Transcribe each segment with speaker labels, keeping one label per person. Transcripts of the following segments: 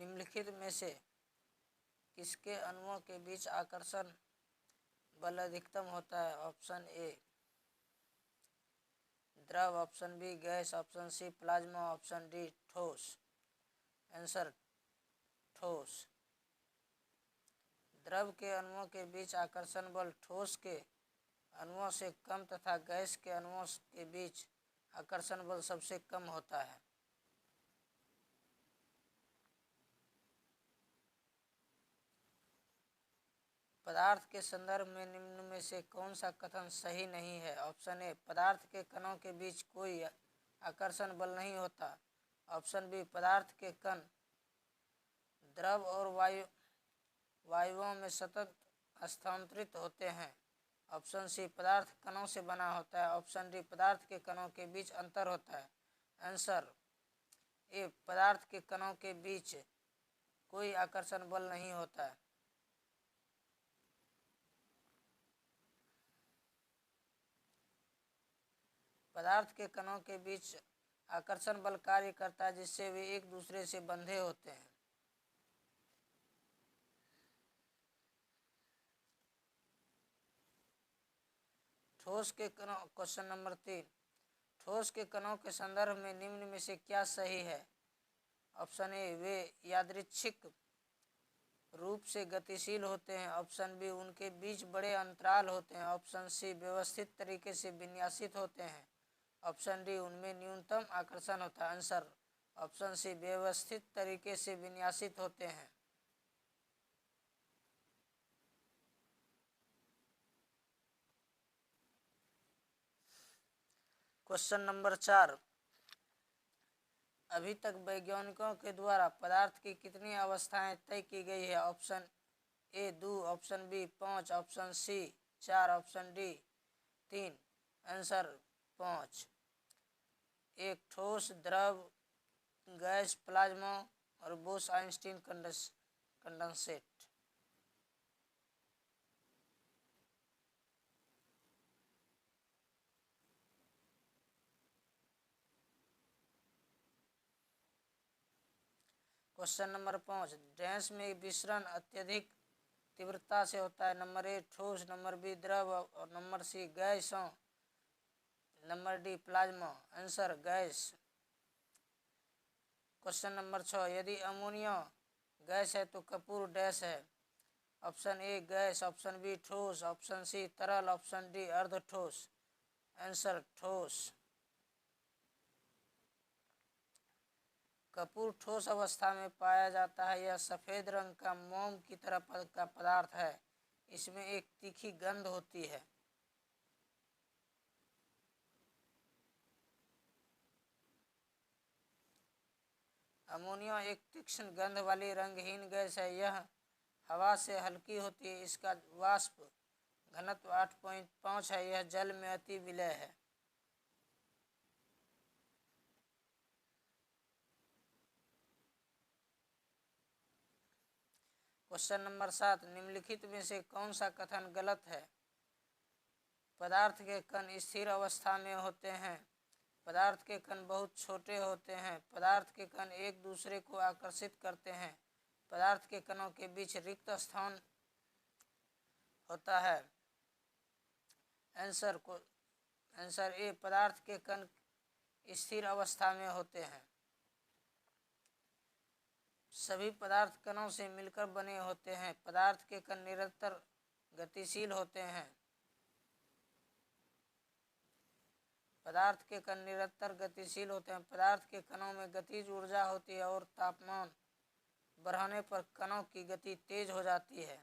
Speaker 1: निम्नलिखित में से किसके अणुओं के बीच आकर्षण बल अधिकतम होता है? ऑप्शन ए द्रव, option B gas, option C plasma, option D ठोस। आंसर ठोस। द्रव के अणुओं के बीच आकर्षण बल ठोस के अणुओं से कम तथा गैस के अणुओं के बीच आकर्षण बल सबसे कम होता है। पदार्थ के संदर्भ में निम्न में से कौन सा कथन सही नहीं है? ऑप्शन ए पदार्थ के कणों के बीच कोई आकर्षण बल नहीं होता। ऑप्शन बी पदार्थ के कण द्रव और वायुओं में सतत स्थानांतरित होते हैं। ऑप्शन सी पदार्थ कणों से बना होता है। ऑप्शन डी पदार्थ के कणों के बीच अंतर होता है। आंसर ए पदार्थ के कणों के बीच कोई आकर्षण बल नहीं होता है। पदार्थ के कणों के बीच आकर्षण बल कार्य करता है जिससे वे एक दूसरे से बंधे होते हैं। ठोस के कणों, क्वेश्चन नंबर 3, ठोस के कणों के संदर्भ में निम्न में से क्या सही है? ऑप्शन ए वे यादृच्छिक रूप से गतिशील होते हैं। ऑप्शन बी उनके बीच बड़े अंतराल होते हैं। ऑप्शन सी व्यवस्थित तरीके से विन्यासित होते हैं। ऑप्शन डी उनमें न्यूनतम आकर्षण होता है। आंसर ऑप्शन सी व्यवस्थित तरीके से विन्यासित होते हैं। क्वेश्चन नंबर 4, अभी तक वैज्ञानिकों के द्वारा पदार्थ की कितनी अवस्थाएं तय की गई है? Option A 2, option B 5, option C 4, option D 3। Answer 5। एक ठोस, द्रव, गैस, प्लाज्मा और Bose Einstein condensate. Question number 5, dash में विसरण अत्यधिक तीव्रता से होता है? नंबर ए ठोस, नंबर बी द्रव और नंबर सी गैसों, number D plasma. Answer gas. Question number 6, यदि अमोनिया गैस है तो कपूर डैश है? Option A gas, option B ठोस, ऑप्शन सी तरल, ऑप्शन डी अर्ध ठोस। आंसर ठोस। कपूर ठोस अवस्था में पाया जाता है। यह सफ़ेद रंग का मोम की तरह का पदार्थ है। इसमें एक तीखी गंध होती है। अमोनिया एक तीक्ष्ण गंध वाली रंगहीन गैस है। यह हवा से हल्की होती है। इसका वाष्प घनत्व 8.5 है। यह जल में अति विलय है। क्वेश्चन नंबर 7, निम्नलिखित में से कौन सा कथन गलत है? पदार्थ के कण स्थिर अवस्था में होते हैं। पदार्थ के कण बहुत छोटे होते हैं। पदार्थ के कण एक दूसरे को आकर्षित करते हैं। पदार्थ के कणों के बीच रिक्त स्थान होता है। आंसर ए पदार्थ के कण स्थिर अवस्था में होते हैं। सभी पदार्थ कणों से मिलकर बने होते हैं। पदार्थ के कण निरंतर गतिशील होते हैं। पदार्थ के कण निरंतर गतिशील होते हैं। पदार्थ के कणों में गतिज ऊर्जा होती है और तापमान बढ़ने पर कणों की गति तेज हो जाती है।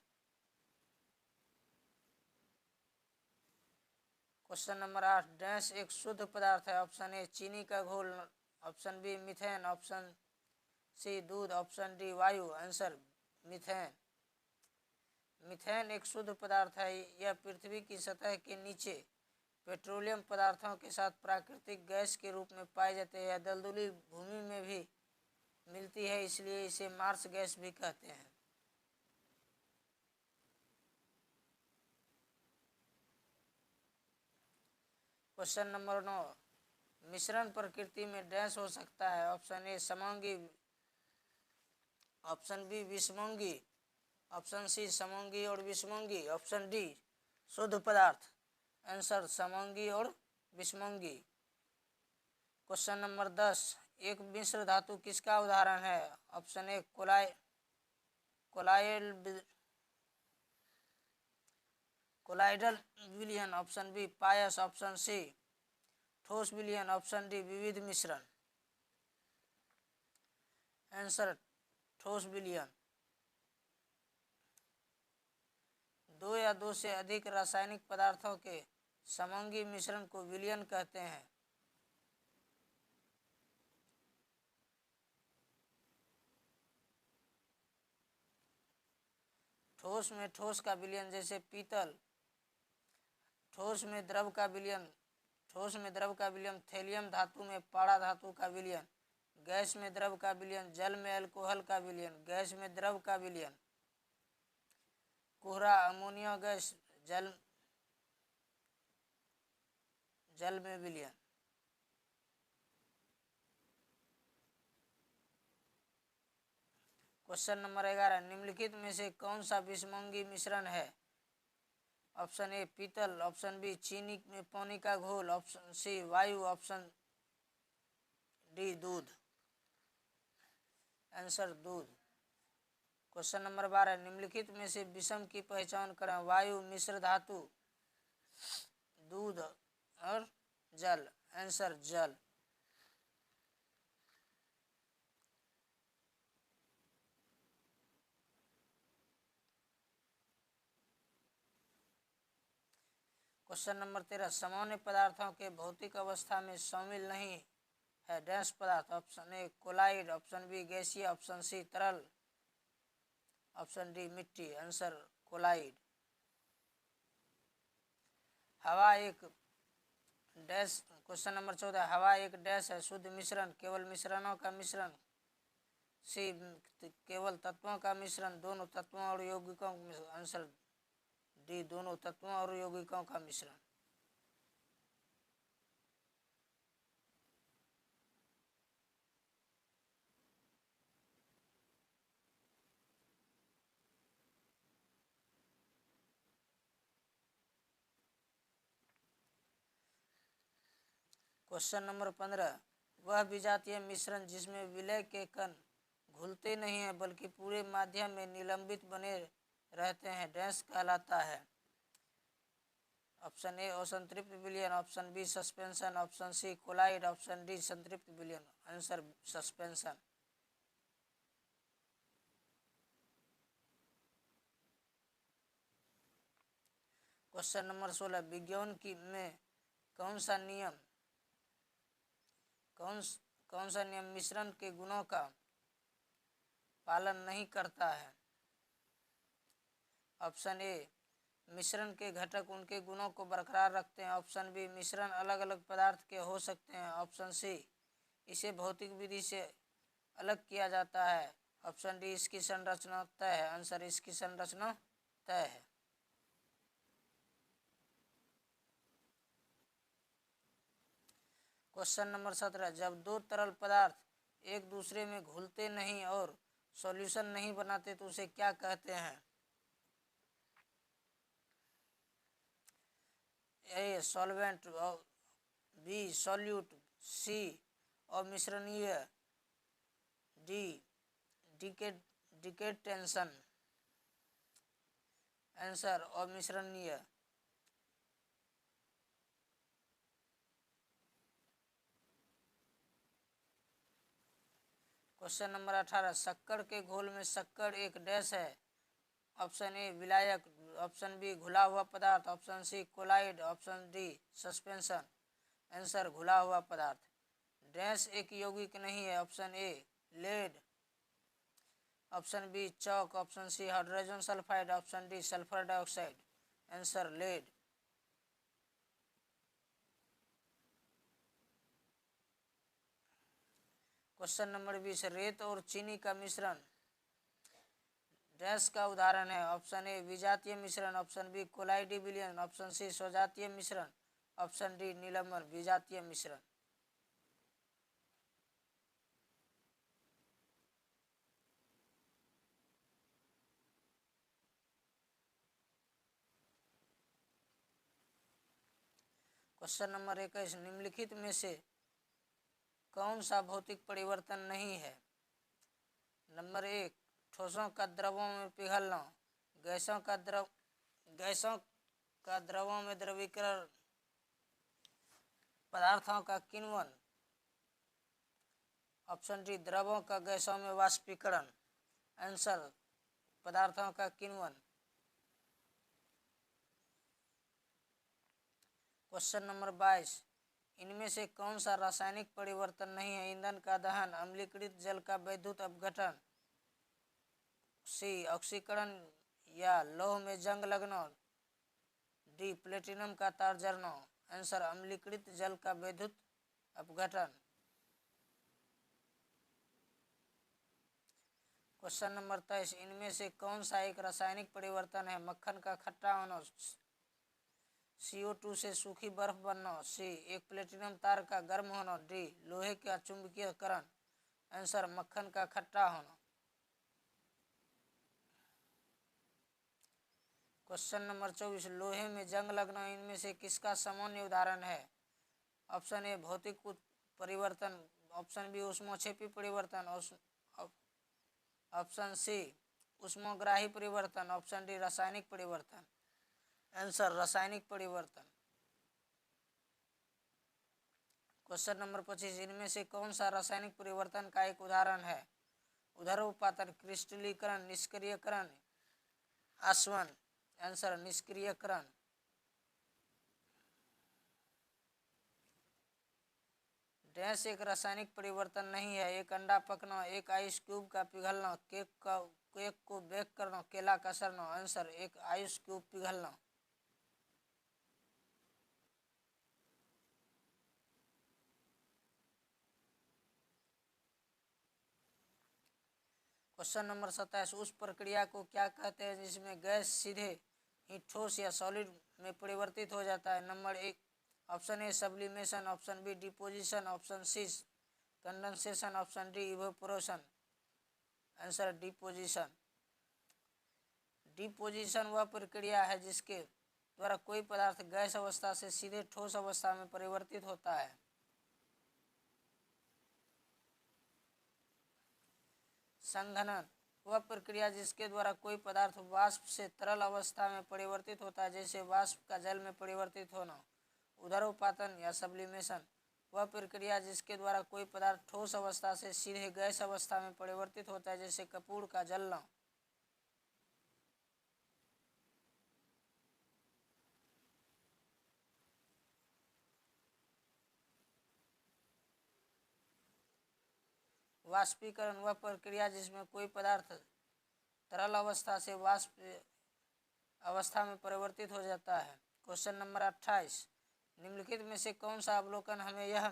Speaker 1: क्वेश्चन नंबर 8, डैश एक शुद्ध पदार्थ है? ऑप्शन ए चीनी का घोल, option B methane, option C दूध, ऑप्शन डी वायु। Answer methane. मीथेन एक शुद्ध पदार्थ है। यह पृथ्वी की सतह के नीचे पेट्रोलियम पदार्थों के साथ प्राकृतिक गैस के रूप में पाई जाती है। दलदली भूमि में भी मिलती है, इसलिए इसे मार्स गैस भी कहते हैं। क्वेश्चन नंबर 9, मिश्रण प्रकृति में डैश हो सकता है? ऑप्शन ए समांगी, ऑप्शन बी विषमोंगी, ऑप्शन सी समोंगी और विषमोंगी, ऑप्शन डी शुद्ध पदार्थ। आंसर समोंगी और विषमोंगी। क्वेश्चन नंबर 10, एक मिश्र धातु किसका उदाहरण है? ऑप्शन ए कोलाइडल विलयन, ऑप्शन बी पायस, ऑप्शन सी ठोस विलयन, ऑप्शन डी विविध मिश्रण। आंसर ठोस विलयन। दो या दो से अधिक रासायनिक पदार्थों के समोंगी मिश्रण को विलयन कहते हैं। ठोस में ठोस का विलयन जैसे पीतल, ठोस में द्रव का विलयन थैलियम धातु में पाड़ा धातु का विलयन, गैस में द्रव का विलयन, जल में अल्कोहल का विलयन, गैस में द्रव का विलयन, कोहरा अमोनिया गैस, जल में विलयन। क्वेश्चन नंबर 11, निम्नलिखित में से कौन सा विषमोंगी मिश्रण है? ऑप्शन ए पीतल, ऑप्शन बी चीनी में पानी का घोल, ऑप्शन सी वायु, ऑप्शन डी दूध। आंसर दूध। क्वेश्चन नंबर 12, निम्नलिखित में से विषम की पहचान करें? वायु, मिश्र धातु, दूध और जल। आंसर जल। क्वेश्चन नंबर 13, सामान्य पदार्थों के भौतिक अवस्था में शामिल नहीं है डैश पदार्थ? Option A colloid, option B गैसीय, ऑप्शन सी तरल, ऑप्शन डी मिट्टी। Answer colloid. हवा एक डैश। क्वेश्चन नंबर 14, हवा एक डैश है शुद्ध मिश्रण? केवल मिश्रणों का मिश्रण, सी केवल तत्वों का मिश्रण, दोनों तत्वों और यौगिकों का मिश्रण। आंसर डी दोनों तत्वों और यौगिकों का मिश्रण। क्वेश्चन नंबर 15, वह विजातीय मिश्रण जिसमें विलय के कण घुलते नहीं हैं बल्कि पूरे माध्यम में निलंबित बने रहते हैं डैश कहलाता है? ऑप्शन ए असंतृप्त विलयन, option B suspension, option C colloid, option D संतृप्त विलयन। Answer suspension. क्वेश्चन नंबर 16, विज्ञान की में कौन सा नियम मिश्रण के गुणों का पालन नहीं करता है? ऑप्शन ए मिश्रण के घटक उनके गुणों को बरकरार रखते हैं, ऑप्शन बी मिश्रण अलग अलग पदार्थ के हो सकते हैं, ऑप्शन सी इसे भौतिक विधि से अलग किया जाता है, ऑप्शन डी इसकी संरचना तय है। आंसर इसकी संरचना तय है। क्वेश्चन नंबर 17, जब दो तरल पदार्थ एक दूसरे में घुलते नहीं और सॉल्यूशन नहीं बनाते तो उसे क्या कहते हैं? A solvent, B solute, C अमिश्रणीय, डी डिकेटेंशन। आंसर अमिश्रणीय। क्वेश्चन नंबर 18, शक्कर के घोल में शक्कर एक डैश है? ऑप्शन ए विलायक, ऑप्शन बी घुला हुआ पदार्थ, option C colloid, option D suspension. Answer घुला हुआ पदार्थ। डैश एक यौगिक नहीं है? Option A lead, option B chalk, option C hydrogen sulphide, option D sulphur dioxide. Answer lead. Question number 20, रेत और चीनी का मिश्रण डैश का उदाहरण है? ऑप्शन ए विजातीय मिश्रण, ऑप्शन बी कोलाइडी विलयन, ऑप्शन सी स्वजातीय मिश्रण, ऑप्शन डी निलंबन। विजातीय मिश्रण। क्वेश्चन नंबर 21, निम्नलिखित में से कौन सा भौतिक परिवर्तन नहीं है? नंबर 1, ठोसों का द्रवों में पिघलना, गैसों का द्रवों में द्रवीकरण, पदार्थों का किण्वन। ऑप्शन डी, द्रवों का गैसों में वाष्पीकरण। आंसर, पदार्थों का किण्वन। क्वेश्चन नंबर 22, इनमें से कौन सा रासायनिक परिवर्तन नहीं है? ईंधन का दहन, अम्लीकृत जल का वैद्युत अपघटन, सी ऑक्सीकरण या लौह में जंग लगना, डी प्लेटिनम का तार जलना। आंसर, अम्लीकृत जल का वैद्युत अपघटन। क्वेश्चन नंबर 23, इनमें से कौन सा एक रासायनिक परिवर्तन है? मक्खन का खट्टा होना, CO2 से सूखी बर्फ बनना, सी एक प्लेटिनम तार का गर्म होना, डी लोहे का चुंबकीयकरण। आंसर, मक्खन का खट्टा होना। क्वेश्चन नंबर 24, लोहे में जंग लगना इनमें से किसका सामान्य उदाहरण है? ऑप्शन ए, भौतिक परिवर्तन। ऑप्शन बी, ऊष्मोक्षेपी परिवर्तन। ऑप्शन सी, ऊष्मोग्राही परिवर्तन। ऑप्शन डी, रासायनिक परिवर्तन। आंसर, रासायनिक परिवर्तन। क्वेश्चन नंबर 25, इनमें से कौन सा रासायनिक परिवर्तन का एक उदाहरण है? उदरोपातन, क्रिस्टलीकरण, निष्क्रियकरण, आसवन। आंसर, निष्क्रियकरण। डैश एक रासायनिक परिवर्तन नहीं है? एक अंडा पकना, एक आइस क्यूब का पिघलना, केक को बेक करना, केला का सड़ना। आंसर, एक आइस क्यूब पिघलना। क्वेश्चन नंबर 27, उस प्रक्रिया को क्या कहते हैं जिसमें गैस सीधे ही ठोस या सॉलिड में परिवर्तित हो जाता है? Number 1, option A, sublimation. Option B, deposition. Option C, condensation. Option D, evaporation. Answer, deposition. Deposition वह प्रक्रिया है जिसके द्वारा कोई पदार्थ गैस अवस्था से सीधे ठोस अवस्था में परिवर्तित होता है। संघनन वह प्रक्रिया जिसके द्वारा कोई पदार्थ वाष्प से तरल अवस्था में परिवर्तित होता है, जैसे वाष्प का जल में परिवर्तित होना। उदरोपातन या सब्लिमेशन वह प्रक्रिया जिसके द्वारा कोई पदार्थ ठोस अवस्था से सीधे गैस अवस्था में परिवर्तित होता है, जैसे कपूर का जलना। वाष्पीकरण वह प्रक्रिया जिसमें कोई पदार्थ तरल अवस्था से वाष्प अवस्था में परिवर्तित हो जाता है। क्वेश्चन नंबर 28, निम्नलिखित में से कौन सा अवलोकन हमें यह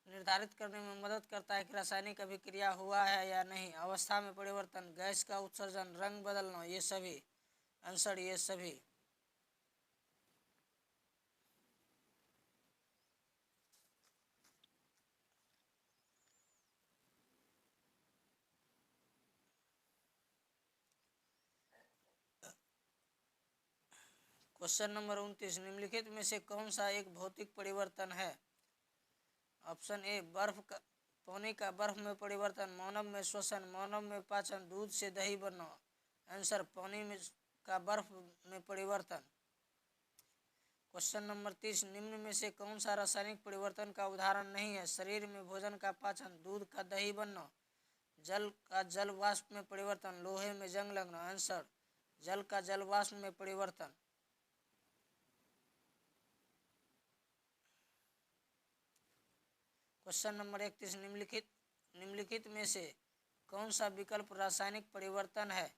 Speaker 1: निर्धारित करने में मदद करता है कि रासायनिक अभिक्रिया हुआ है या नहीं? अवस्था में परिवर्तन, गैस का उत्सर्जन, रंग बदलना, ये सभी। आंसर, ये सभी। क्वेश्चन नंबर 29, निम्नलिखित में से कौन सा एक भौतिक परिवर्तन है? ऑप्शन ए, पानी का बर्फ में परिवर्तन, मानव में श्वसन, मानव में पाचन, दूध से दही बनना। आंसर, पानी में का बर्फ में परिवर्तन। क्वेश्चन नंबर 30, निम्न में से कौन सा रासायनिक परिवर्तन का उदाहरण नहीं है? शरीर में भोजन का पाचन, दूध का दही बनना, जल का जल वाष्प में परिवर्तन, लोहे में जंग लगना। आंसर, जल का जल वाष्प में परिवर्तन। क्वेश्चन नंबर 31, निम्नलिखित में से कौन सा विकल्प रासायनिक परिवर्तन है?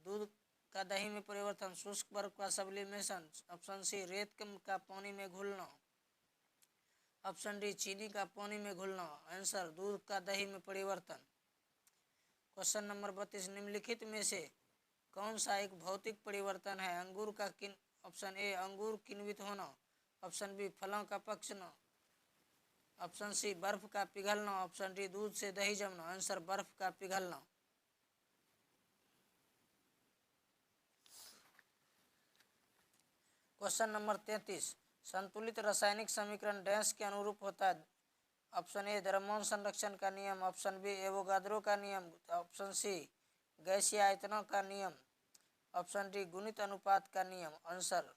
Speaker 1: दूध का दही में परिवर्तन, शुष्क बर्फ का सब्लिमेशन। ऑप्शन सी, रेत का पानी में घुलना। ऑप्शन डी, चीनी का पानी में घुलना। आंसर, दूध का दही में परिवर्तन। क्वेश्चन नंबर 32, निम्नलिखित में से कौन सा एक भौतिक परिवर्तन है? अंगूर का ऑप्शन ए, अंगूर किण्वित होना। ऑप्शन बी, फलों का पकना। ऑप्शन सी, बर्फ का पिघलना। ऑप्शन डी, दूध से दही जमना। आंसर, बर्फ का पिघलना। क्वेश्चन नंबर 33, संतुलित रासायनिक समीकरण डैश के अनुरूप होता है? ऑप्शन ए द्रव्यमान संरक्षण का नियम, ऑप्शन बी एवोगाद्रो का नियम, ऑप्शन सी गैसीय आयतनों का नियम, ऑप्शन डी गुणित अनुपात का नियम। आंसर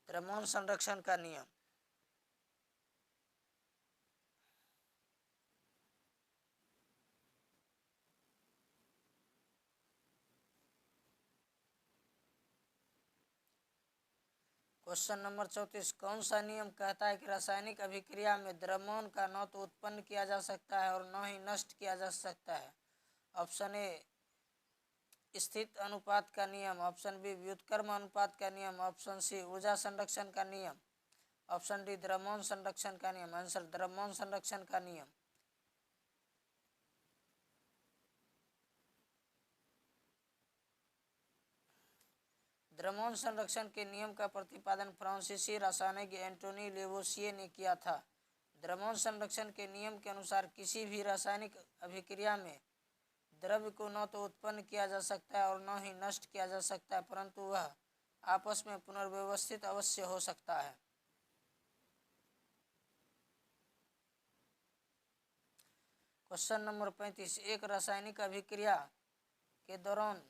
Speaker 1: द्रव्यमान संरक्षण का नियम। क्वेश्चन नंबर 34, कौन सा नियम कहता है कि रासायनिक अभिक्रिया में द्रव्यमान का न तो उत्पन्न किया जा सकता है और न ही नष्ट किया जा सकता है? ऑप्शन ए स्थित अनुपात का नियम, ऑप्शन बी व्युत्क्रम अनुपात का नियम, ऑप्शन सी ऊर्जा संरक्षण का नियम, ऑप्शन डी द्रव्यमान संरक्षण का नियम। आंसर द्रव्यमान संरक्षण का नियम। द्रव्यमान संरक्षण के नियम का प्रतिपादन फ्रांसीसी रासायनिक एंटोनी लेवोसिये ने किया था। द्रव्यमान संरक्षण के नियम के अनुसार किसी भी रासायनिक अभिक्रिया में द्रव्य को न तो उत्पन्न किया जा सकता है और न ही नष्ट किया जा सकता है, परंतु वह आपस में पुनर्व्यवस्थित अवश्य हो सकता है। क्वेश्चन नंबर 35, एक रासायनिक अभिक्रिया के दौरान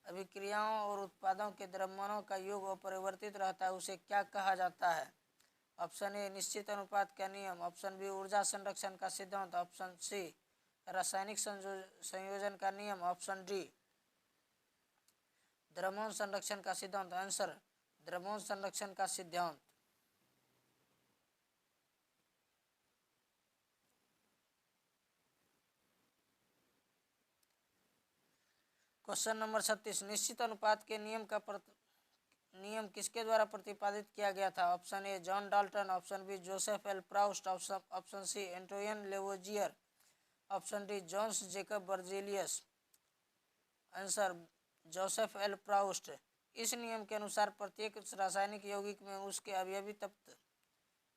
Speaker 1: अभिक्रियाओं और उत्पादों के द्रव्यमानों का योग अपरिवर्तित रहता है, उसे क्या कहा जाता है? ऑप्शन ए निश्चित अनुपात का नियम, ऑप्शन बी ऊर्जा संरक्षण का सिद्धांत, ऑप्शन सी रासायनिक संयोजन का नियम, ऑप्शन डी द्रव्यमान संरक्षण का सिद्धांत। आंसर द्रव्यमान संरक्षण का सिद्धांत। क्वेश्चन नंबर 36, निश्चित अनुपात के नियम किसके द्वारा प्रतिपादित किया गया था? Option A John Dalton, option B Joseph L Proust, option C Antoine Lavoisier, option D Jons Jacob Berzelius. Answer Joseph L Proust. इस नियम के अनुसार प्रत्येक रासायनिक यौगिक में उसके अवयवी तत्व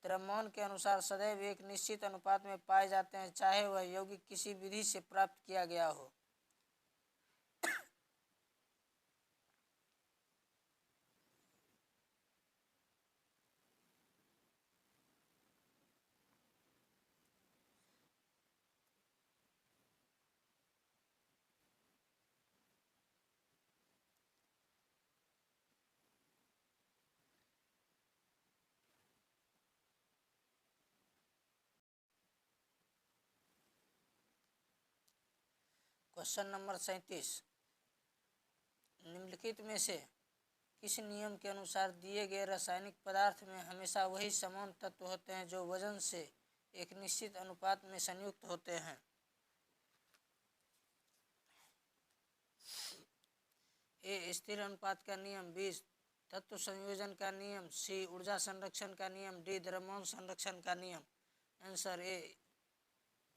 Speaker 1: द्रव्यमान के अनुसार सदैव एक निश्चित अनुपात में पाए जाते हैं, चाहे वह यौगिक किसी विधि से प्राप्त किया गया हो। क्वेश्चन नंबर 37, निम्नलिखित में से किस नियम के अनुसार दिए गए रासायनिक पदार्थ में हमेशा वही समान तत्व होते हैं जो वजन से एक निश्चित अनुपात में संयुक्त होते हैं? ए स्थिर अनुपात का नियम, बी तत्व संयोजन का नियम, सी ऊर्जा संरक्षण का नियम, डी द्रव्यमान संरक्षण का नियम। आंसर ए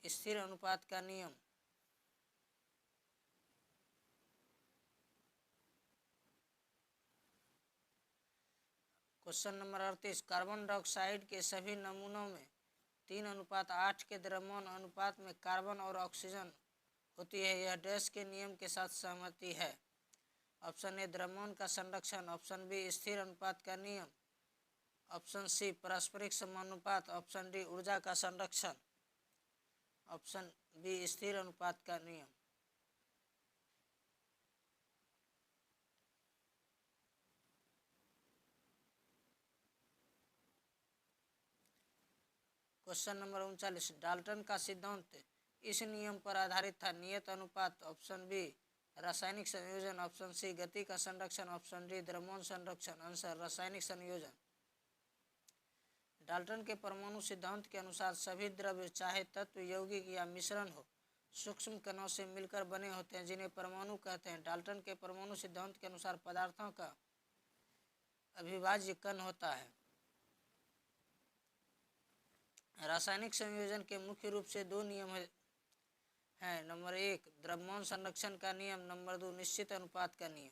Speaker 1: स्थिर अनुपात का नियम। क्वेश्चन नंबर 38, कार्बन डाइऑक्साइड के सभी नमूनों में 3:8 के द्रव्यमान अनुपात में कार्बन और ऑक्सीजन होती है, यह डैश के नियम के साथ सहमति है? ऑप्शन ए द्रव्यमान का संरक्षण, ऑप्शन बी स्थिर अनुपात का नियम, ऑप्शन सी पारस्परिक समानुपात, ऑप्शन डी ऊर्जा का संरक्षण, ऑप्शन बी स्थिर अनुपात का नियम। क्वेश्चन नंबर 39, डाल्टन का सिद्धांत इस नियम पर आधारित था? नियत अनुपात, ऑप्शन बी रासायनिक संयोजन, ऑप्शन सी गति का संरक्षण, ऑप्शन डी द्रव्यमान संरक्षण। आंसर रासायनिक संयोजन। डाल्टन के परमाणु सिद्धांत के अनुसार सभी द्रव्य चाहे तत्व यौगिक या मिश्रण हो सूक्ष्म कणों से मिलकर बने होते हैं, जिन्हें परमाणु कहते हैं। डाल्टन के परमाणु सिद्धांत के अनुसार पदार्थों का अविभाज्य कण होता है। रासायनिक संयोजन के मुख्य रूप से दो नियम हैं, नंबर 1 द्रव्यमान संरक्षण का नियम, नंबर 2 निश्चित अनुपात का नियम।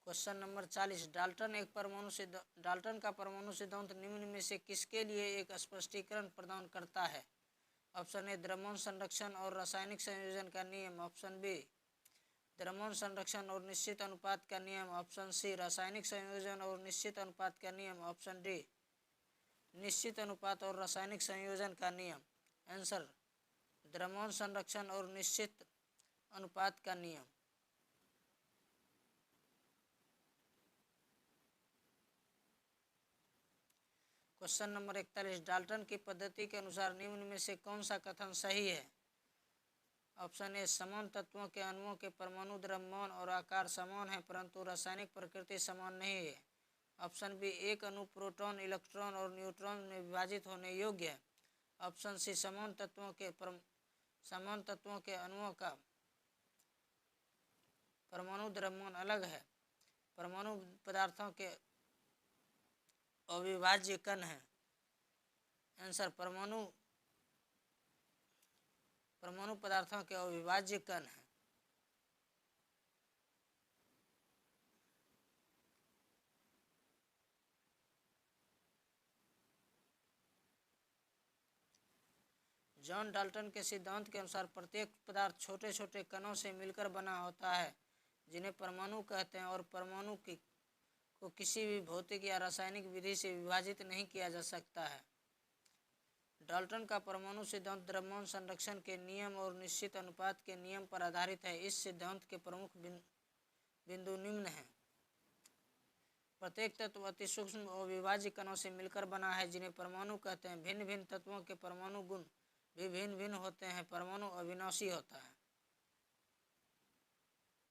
Speaker 1: क्वेश्चन नंबर 40, डाल्टन का परमाणु सिद्धांत निम्न में से किसके लिए एक स्पष्टीकरण प्रदान करता है? ऑप्शन ए द्रव्यमान संरक्षण और रासायनिक संयोजन का नियम। ऑप्शन बी द्रव्यमान संरक्षण और निश्चित अनुपात का नियम। ऑप्शन सी रासायनिक संयोजन और निश्चित अनुपात का नियम। ऑप्शन डी निश्चित अनुपात और रासायनिक संयोजन का नियम। आंसर द्रव्यमान संरक्षण और निश्चित अनुपात का नियम। क्वेश्चन नंबर 41, डाल्टन की पद्धति के अनुसार निम्न में से कौन सा कथन सही है? ऑप्शन ए समान तत्वों के अणुओं के परमाणु द्रव्यमान और आकार समान है परंतु रासायनिक प्रकृति समान नहीं है। ऑप्शन बी एक अणु प्रोटॉन, इलेक्ट्रॉन और न्यूट्रॉन में विभाजित होने योग्य है। ऑप्शन सी समान तत्वों के अणुओं का परमाणु द्रव्यमान अलग है। परमाणु पदार्थों के अविभाज्य कण है। आंसर परमाणु पदार्थों के अविभाज्य कण है। जॉन डाल्टन के सिद्धांत के अनुसार प्रत्येक पदार्थ छोटे छोटे कणों से मिलकर बना होता है जिन्हें परमाणु कहते हैं और परमाणु को किसी भी भौतिक या रासायनिक विधि से विभाजित नहीं किया जा सकता है। डाल्टन का परमाणु सिद्धांत द्रव्यमान संरक्षण के नियम और निश्चित अनुपात के नियम पर आधारित है। इस सिद्धांत के प्रमुख बिंदु निम्न हैं। प्रत्येक तत्व अति सूक्ष्म और अविभाज्य कणों से मिलकर बना है जिन्हें परमाणु कहते हैं। भिन्न भिन्न तत्वों के परमाणु गुण भी भिन्न भिन्न होते हैं। परमाणु अविनाशी होता है।